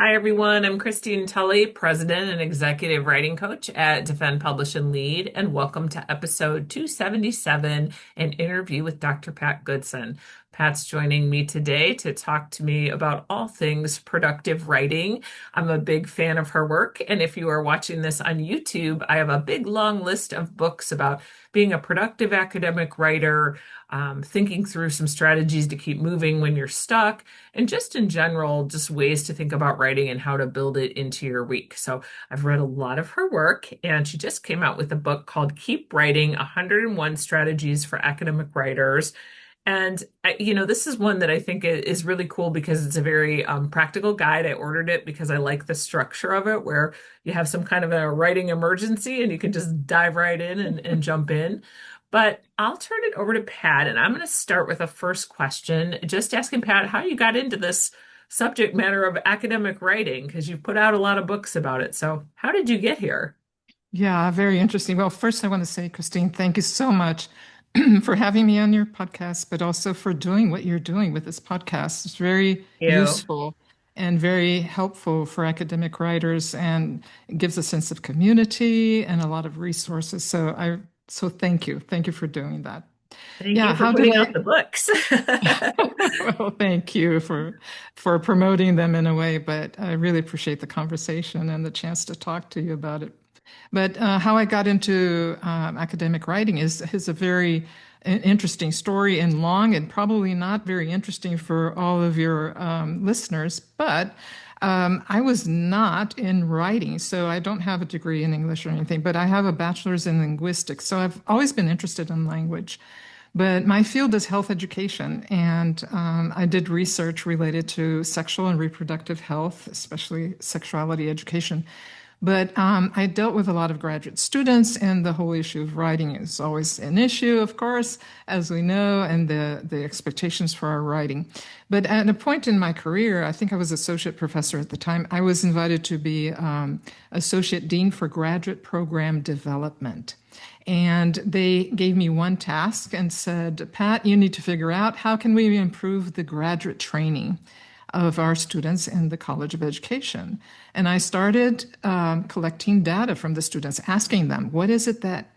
Hi, everyone. I'm Christine Tulley, President and Executive Writing Coach at Defend, Publish, and Lead, and welcome to episode 277, an interview with Dr. Pat Goodson. Pat's joining me today to talk to me about all things productive writing. I'm a big fan of her work, and if you are watching this on YouTube, I have a big long list of books about being a productive academic writer, thinking through some strategies to keep moving when you're stuck, and just in general, just ways to think about writing and how to build it into your week. So I've read a lot of her work, and she just came out with a book called Keep Writing: 101 Strategies for Academic Writers. And this is one that I think is really cool because it's a very practical guide. I ordered it because I like the structure of it, where you have some kind of a writing emergency and you can just dive right in and jump in. But I'll turn it over to Pat, and I'm going to start with a first question, just asking Pat how you got into this subject matter of academic writing, because you've put out a lot of books about it. So how did you get here? Yeah, very interesting. Well, first, I want to say, Christine, thank you so much for having me on your podcast, but also for doing what you're doing with this podcast. It's very You. useful and very helpful for academic writers, and it gives a sense of community and a lot of resources. So thank you. Thank you for doing that. Thank Yeah, you for how did putting I? out the books. Well, thank you for promoting them in a way, but I really appreciate the conversation and the chance to talk to you about it. But how I got into academic writing is a very interesting story, and long, and probably not very interesting for all of your listeners. But I was not in writing, so I don't have a degree in English or anything, but I have a bachelor's in linguistics. So I've always been interested in language. But my field is health education, and I did research related to sexual and reproductive health, especially sexuality education. But I dealt with a lot of graduate students, and the whole issue of writing is always an issue, of course, as we know, and the expectations for our writing. But at a point in my career, I think I was associate professor at the time, I was invited to be associate dean for graduate program development. And they gave me one task and said, Pat, you need to figure out how can we improve the graduate training of our students in the College of Education. And I started collecting data from the students, asking them, what is it that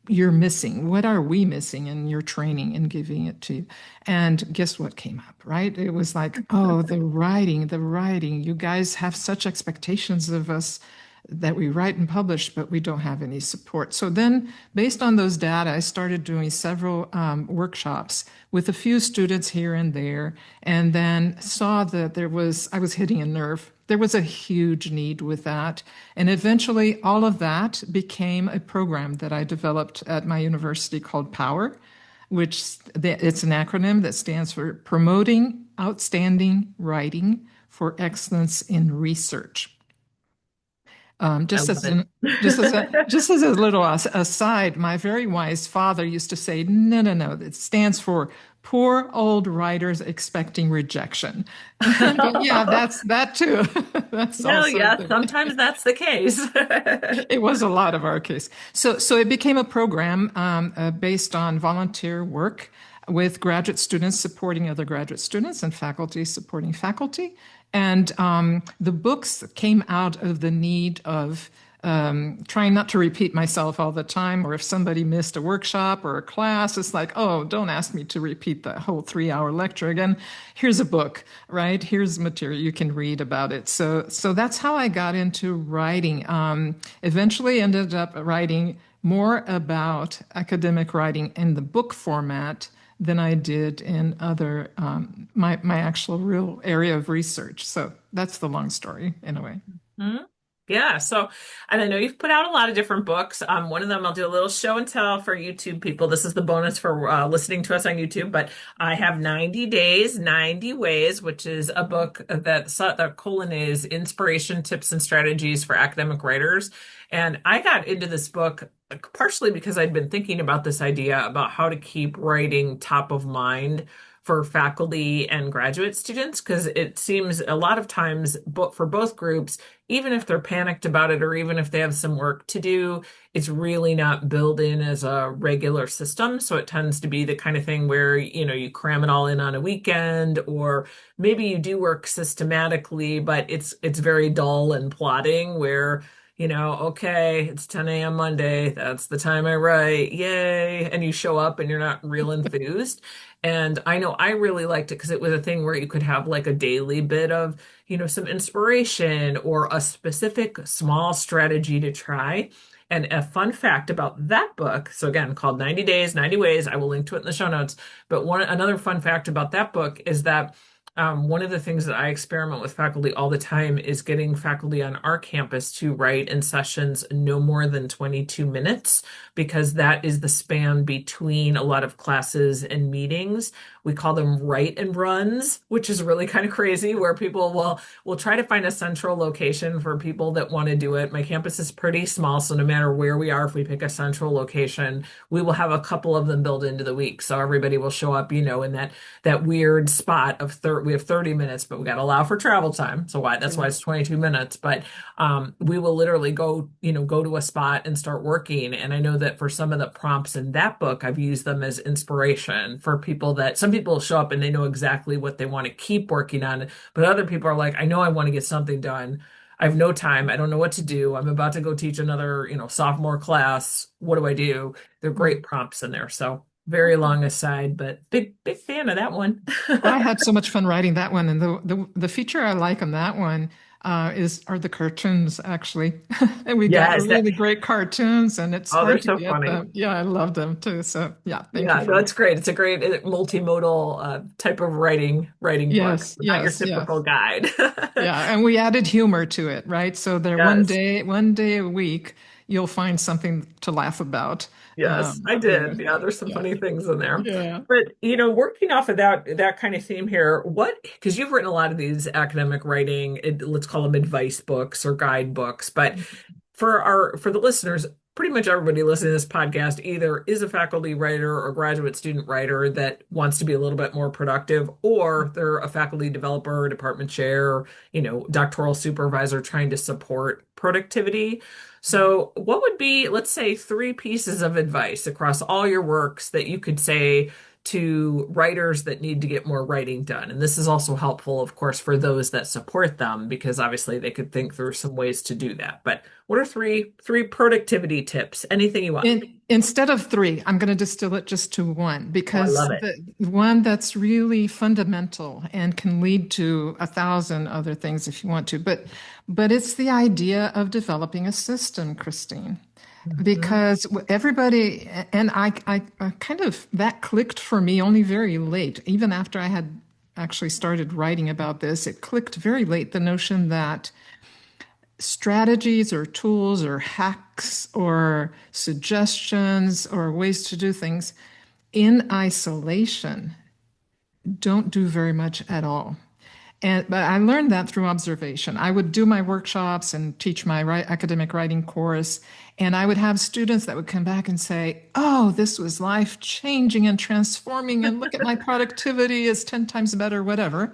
you're missing? What are we missing in your training and giving it to you? And guess what came up, right? It was like, oh, the writing, the writing. You guys have such expectations of us that we write and publish, but we don't have any support. So then, based on those data, I started doing several workshops with a few students here and there, and then saw that I was hitting a nerve. There was a huge need with that. And eventually, all of that became a program that I developed at my university called POWER, which it's an acronym that stands for Promoting Outstanding Writing for Excellence in Research. Um, I just love as it. an, just as a little aside, my very wise father used to say, "No, no, no. It stands for poor old writers expecting rejection." But yeah, that's that too. That's No, also yeah, the, sometimes that's the case. it was a lot of our case. So it became a program based on volunteer work with graduate students supporting other graduate students and faculty supporting faculty. And the books came out of the need of trying not to repeat myself all the time, or if somebody missed a workshop or a class, it's like, oh, don't ask me to repeat the whole 3 hour lecture again. Here's a book, right? Here's material you can read about it. So that's how I got into writing. Eventually ended up writing more about academic writing in the book format than I did in other my actual real area of research. So that's the long story in a way. Mhm. Yeah. So, and I know you've put out a lot of different books. One of them I'll do a little show and tell for YouTube people. This is the bonus for listening to us on YouTube. But I have 90 Days, 90 Ways, which is a book that the colon is Inspiration, Tips, and Strategies for Academic Writers. And I got into this book partially because I'd been thinking about this idea about how to keep writing top of mind for faculty and graduate students because it seems a lot of times, but for both groups, even if they're panicked about it or even if they have some work to do, it's really not built in as a regular system. So it tends to be the kind of thing where, you cram it all in on a weekend, or maybe you do work systematically, but it's very dull and plodding where okay, it's 10 a.m. Monday. That's the time I write. Yay. And you show up and you're not real enthused. And I know I really liked it because it was a thing where you could have like a daily bit of, some inspiration or a specific small strategy to try. And a fun fact about that book, so again, called 90 Days, 90 Ways, I will link to it in the show notes. But another fun fact about that book is that one of the things that I experiment with faculty all the time is getting faculty on our campus to write in sessions no more than 22 minutes, because that is the span between a lot of classes and meetings. We call them write and runs, which is really kind of crazy, where people will try to find a central location for people that want to do it. My campus is pretty small, so no matter where we are, if we pick a central location, we will have a couple of them built into the week. So everybody will show up, in that weird spot of we have 30 minutes, but we got to allow for travel time. So that's why it's 22 minutes. But we will literally go to a spot and start working. And I know that for some of the prompts in that book, I've used them as inspiration for people that some people show up and they know exactly what they want to keep working on. But other people are like, I know I want to get something done. I have no time. I don't know what to do. I'm about to go teach another, sophomore class. What do I do? They're great prompts in there. So very long aside, but big fan of that one. I had so much fun writing that one, and the feature I like on that one are the cartoons actually, and we got Yes, really great cartoons, and it's they're hard to so get funny. them. Yeah, I love them too. So yeah, thank you Yeah, for no, that. it's great. It's a great multimodal type of writing book. Yes, Not your yes, typical yes. guide. Yeah, and we added humor to it, right? So there Yes. one day a week, you'll find something to laugh about. Yes, I Yeah, did. Yeah, there's some yeah, funny things in there. yeah. But, working off of that kind of theme here, because you've written a lot of these academic writing, let's call them advice books or guide books, but for the listeners, pretty much everybody listening to this podcast either is a faculty writer or graduate student writer that wants to be a little bit more productive, or they're a faculty developer, department chair, doctoral supervisor trying to support productivity. So, what would be, let's say, three pieces of advice across all your works that you could say to writers that need to get more writing done? And this is also helpful, of course, for those that support them, because obviously they could think through some ways to do that. But what are three productivity tips? Anything you want? Instead of three, I'm going to distill it just to one, Oh, I because love it. the one that's really fundamental and can lead to 1,000 other things if you want to. But it's the idea of developing a system, Christine, Mhm. because everybody, and I kind of, that clicked for me only very late, even after I had actually started writing about this, it clicked very late, the notion that strategies or tools or hacks or suggestions or ways to do things in isolation don't do very much at all. But I learned that through observation. I would do my workshops and teach my academic writing course, and I would have students that would come back and say, "Oh, this was life changing and transforming, and look at my productivity is 10 times better, whatever."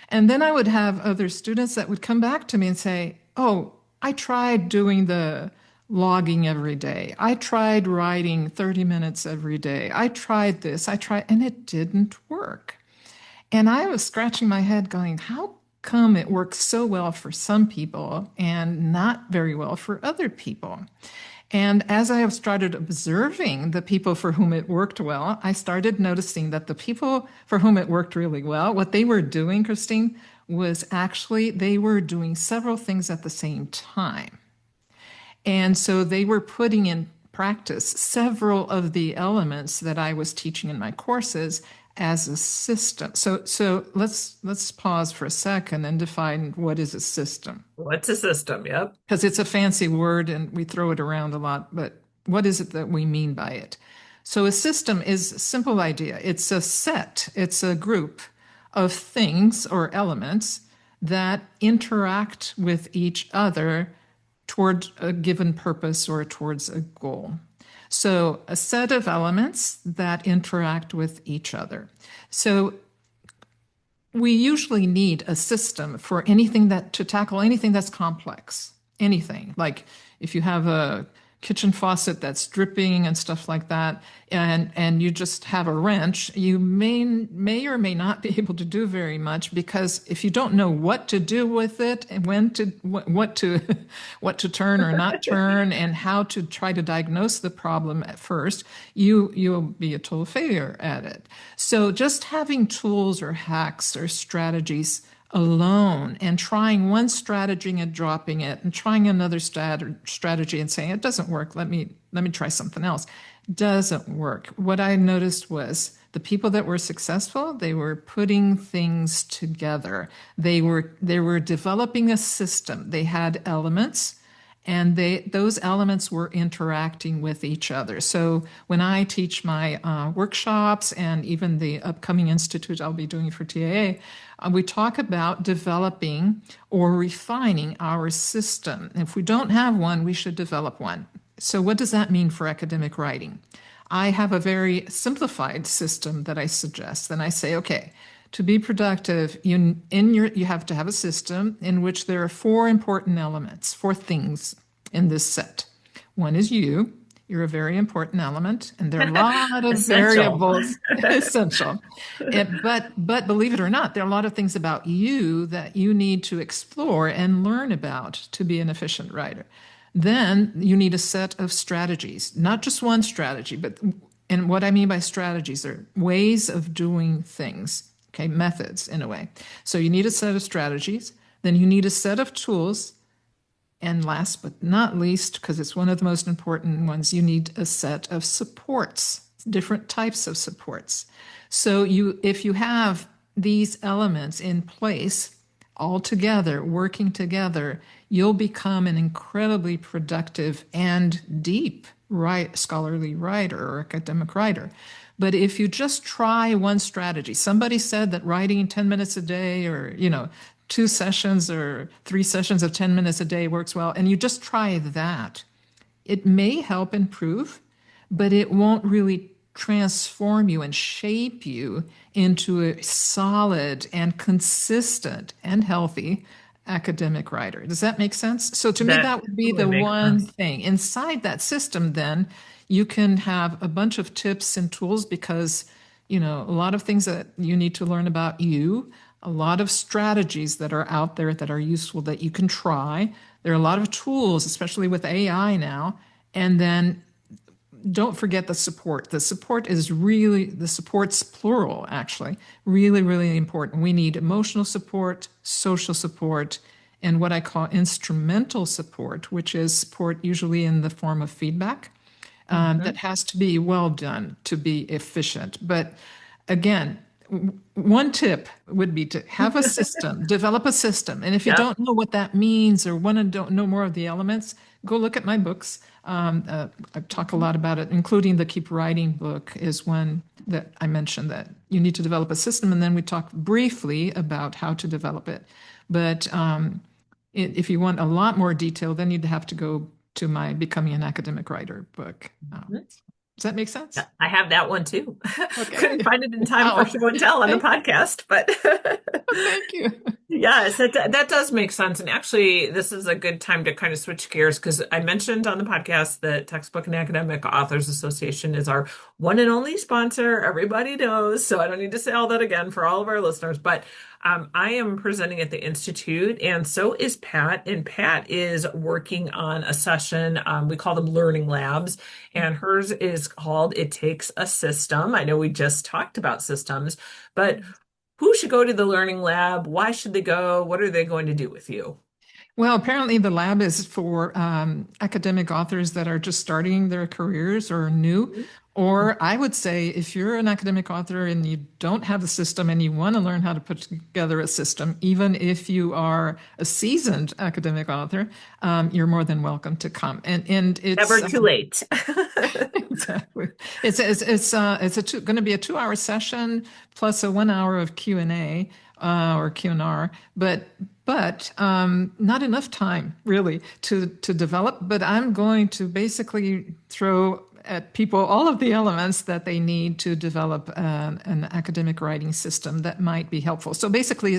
And then I would have other students that would come back to me and say, "Oh, I tried doing the logging every day. I tried writing 30 minutes every day. I tried this, and it didn't work." And I was scratching my head going, how come it works so well for some people and not very well for other people? And as I have started observing the people for whom it worked well, I started noticing that the people for whom it worked really well, what they were doing, Christine, was actually they were doing several things at the same time. And so they were putting in practice several of the elements that I was teaching in my courses as a system. So let's pause for a second and define what is a system. What's a system? Yep. Because it's a fancy word and we throw it around a lot, but what is it that we mean by it? So a system is a simple idea. It's a set, it's a group of things or elements that interact with each other toward a given purpose or towards a goal. So a set of elements that interact with each other. So we usually need a system for anything that to tackle anything that's complex. Anything like if you have a kitchen faucet that's dripping and stuff like that, and you just have a wrench, you may or may not be able to do very much because if you don't know what to do with it and when to what to what to turn or not turn and how to try to diagnose the problem at first, you'll be a total failure at it. So just having tools or hacks or strategies alone and trying one strategy and dropping it and trying another strategy and saying it doesn't work, let me try something else, doesn't work. What I noticed was the people that were successful, they were putting things together. They were developing a system. They had elements and those elements were interacting with each other. So when I teach my workshops and even the upcoming institute I'll be doing for TAA, we talk about developing or refining our system. If we don't have one, we should develop one. So what does that mean for academic writing? I have a very simplified system that I suggest. And I say, okay, to be productive, you have to have a system in which there are four important elements, four things in this set. One is you. You're a very important element, and there are a lot of Essential. variables essential. But believe it or not, there are a lot of things about you that you need to explore and learn about to be an efficient writer. Then you need a set of strategies, not just one strategy, and what I mean by strategies are ways of doing things, okay, methods in a way. So you need a set of strategies, then you need a set of tools, and last but not least, because it's one of the most important ones, you need a set of supports, different types of supports. So if you have these elements in place, all together, working together, you'll become an incredibly productive and deep scholarly writer or academic writer. But if you just try one strategy, somebody said that writing 10 minutes a day or, 2 sessions or 3 sessions of 10 minutes a day works well, and you just try that, it may help improve, but it won't really transform you and shape you into a solid and consistent and healthy academic writer. Does that make sense? So to me, That that would be totally the makes one sense. thing. Inside that system, then you can have a bunch of tips and tools because, a lot of things that you need to learn about you, a lot of strategies that are out there that are useful that you can try. There are a lot of tools, especially with AI now. And then don't forget the support. The support's plural, actually, really, really important. We need emotional support, social support, and what I call instrumental support, which is support usually in the form of feedback that has to be well done to be efficient. But again, one tip would be to have a system, develop a system. And if you Yep. don't know what that means or want to don't know more of the elements, go look at my books. I talk a lot about it, including the Keep Writing book is one that I mentioned that you need to develop a system. And then we talk briefly about how to develop it. But if you want a lot more detail, then you'd have to go to my Becoming an Academic Writer book. Does that make sense? Yeah, I have that one too. Okay. Couldn't find it in time for Wow. show and tell on the Thank you. podcast, but Thank you. yes, that does make sense. And actually, this is a good time to kind of switch gears because I mentioned on the podcast that Textbook and Academic Authors Association is our one and only sponsor. Everybody knows, so I don't need to say all that again for all of our listeners. But I am presenting at the Institute, and so is Pat. And Pat is working on a session. We call them learning labs, and hers is called It Takes a System. I know we just talked about systems, but who should go to the learning lab? Why should they go? What are they going to do with you? Well, apparently the lab is for academic authors that are just starting their careers or new. Or I would say if you're an academic author and you don't have a system and you want to learn how to put together a system, even if you are a seasoned academic author, you're more than welcome to come. And it's Never too late. exactly. It's going to be a 2 hour session plus a 1 hour of Q&A or Q&R, but not enough time really to develop. But I'm going to basically throw at people all of the elements that they need to develop an academic writing system that might be helpful. So basically,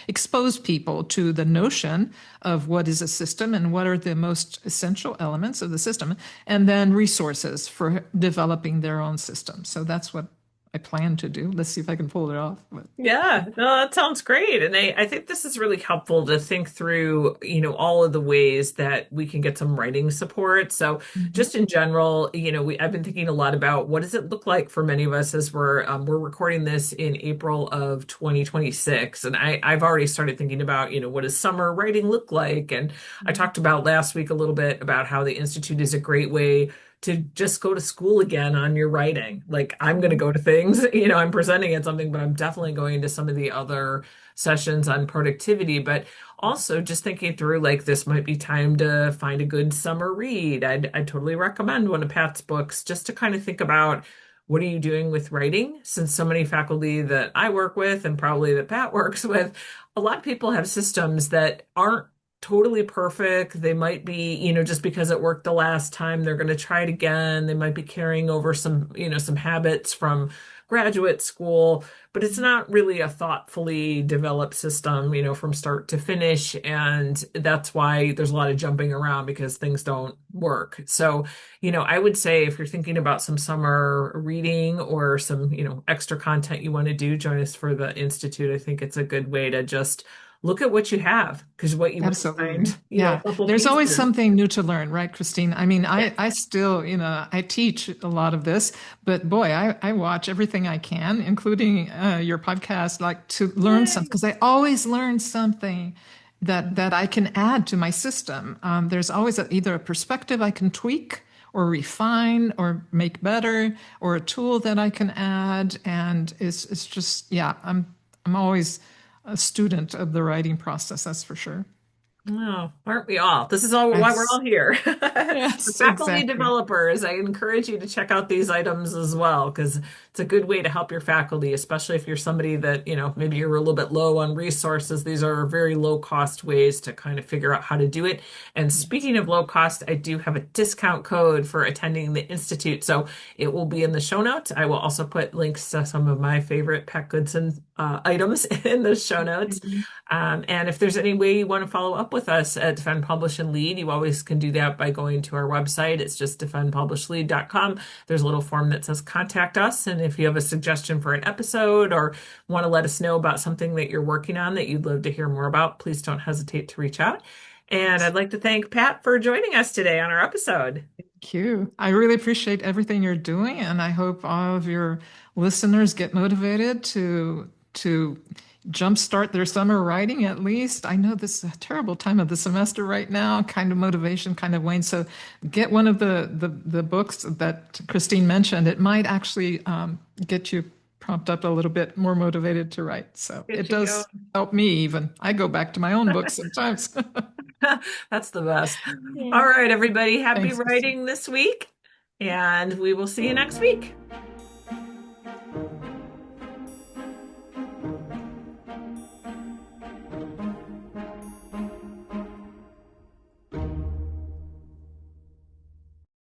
expose people to the notion of what is a system and what are the most essential elements of the system, and then resources for developing their own system. So that's what I plan to do. Let's see if I can pull it off. But Yeah, no, that sounds great. And I think this is really helpful to think through, all of the ways that we can get some writing support. So Mhm. just in general, I've been thinking a lot about what does it look like for many of us as we're recording this in April of 2026. And I've already started thinking about, what does summer writing look like? And I talked about last week a little bit about how the Institute is a great way to just go to school again on your writing. Like I'm going to go to things, I'm presenting at something, but I'm definitely going to some of the other sessions on productivity. But also just thinking through like this might be time to find a good summer read. I'd totally recommend one of Pat's books just to kind of think about what are you doing with writing? Since so many faculty that I work with and probably that Pat works with, a lot of people have systems that aren't totally perfect. They might be, just because it worked the last time, they're going to try it again. They might be carrying over some habits from graduate school, but it's not really a thoughtfully developed system, from start to finish. And that's why there's a lot of jumping around because things don't work. So, I would say if you're thinking about some summer reading or some, extra content you want to do, join us for the Institute. I think it's a good way to just look at what you have because what you might Absolutely. find, a Yeah. couple There's always pieces. something new to learn, right, Christine? I mean, Yeah. I still, I teach a lot of this, but boy, I watch everything I can, including your podcast, like to learn something, Yay. because I always learn something that I can add to my system. There's always either a perspective I can tweak or refine or make better, or a tool that I can add. And it's just, yeah, I'm always a student of the writing process, that's for sure. Oh, aren't we all? This is all why we're all Yes, here. For yes, faculty exactly. developers, I encourage you to check out these items as well, because it's a good way to help your faculty, especially if you're somebody that, maybe you're a little bit low on resources. These are very low cost ways to kind of figure out how to do it. And Yes. speaking of low cost, I do have a discount code for attending the Institute. So it will be in the show notes. I will also put links to some of my favorite Pat Goodson items in the show notes. Mhm. And if there's any way you want to follow up with us at Defend, Publish, and Lead, you always can do that by going to our website. It's just defendpublishlead.com. There's a little form that says contact us. And if you have a suggestion for an episode or want to let us know about something that you're working on that you'd love to hear more about, please don't hesitate to reach out. And I'd like to thank Pat for joining us today on our episode. Thank you. I really appreciate everything you're doing, and I hope all of your listeners get motivated to jumpstart their summer writing at least. I know this is a terrible time of the semester right now, kind of motivation kind of wanes. So get one of the books that Christine mentioned. It might actually get you propped up a little bit more motivated to write. So Get it you going. does help me even. I go back to my own books sometimes. That's the best. Yeah. All right, everybody. Happy Thanks, Christine. writing this week, and we will see you next week.